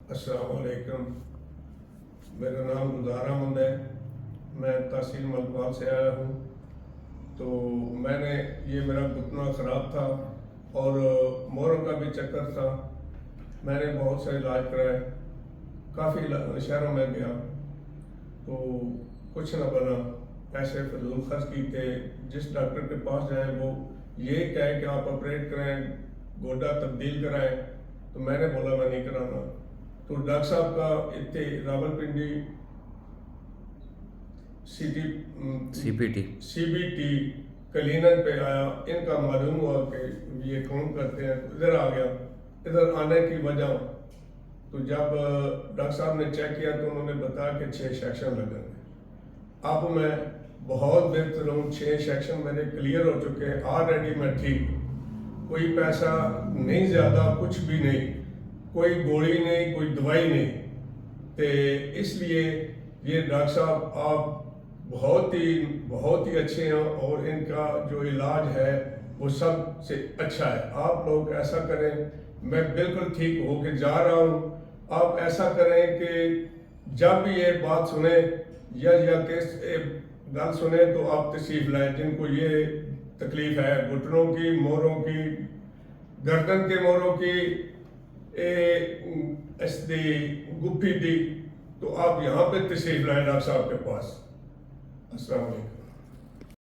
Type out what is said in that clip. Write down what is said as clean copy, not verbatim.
السلام علیکم، میرا نام گلزار احمد ہے، میں تحصیل ملکوال سے آیا ہوں۔ تو میں نے میرا گھٹنا خراب تھا اور موروں کا بھی چکر تھا۔ میں نے بہت سے علاج کرائے، کافی شہروں میں گیا تو کچھ نہ بنا، پیسے فضول خرچ کیتے۔ جس ڈاکٹر کے پاس جائیں وہ یہ کہے کہ آپ آپریٹ کرائیں، گوڈا تبدیل کرائیں، تو میں نے بولا میں نہیں کرانا۔ تو ڈاکٹر صاحب کا اتنے Rawalpindi C B T clinic پہ آیا، ان کا معلوم ہوا کہ یہ کون کرتے ہیں، ادھر آ گیا۔ ادھر آنے کی وجہ تو جب ڈاکٹر صاحب نے چیک کیا تو انہوں نے بتایا کہ 6 سیکشن لگیں گے۔ اب میں بہت بہتر ہوں، 6 سیکشن میرے کلیئر ہو چکے ہیں، آلریڈی میں ٹھیک ہوں۔ کوئی پیسہ نہیں، زیادہ کچھ بھی نہیں، کوئی گولی نہیں، کوئی دوائی نہیں۔ تو اس لیے یہ ڈاکٹر صاحب آپ بہت ہی اچھے ہیں، اور ان کا جو علاج ہے وہ سب سے اچھا ہے۔ آپ لوگ ایسا کریں، میں بالکل ٹھیک ہو کے جا رہا ہوں۔ آپ ایسا کریں کہ جب بھی یہ بات سنیں یا گل سنیں تو آپ تشریف لائیں، جن کو یہ تکلیف ہے، گھٹنوں کی، موروں کی، گردن کے موروں کی، گپھی دی، تو آپ یہاں پہ تشریف لائیں ڈاکٹر صاحب کے پاس۔ السلام علیکم۔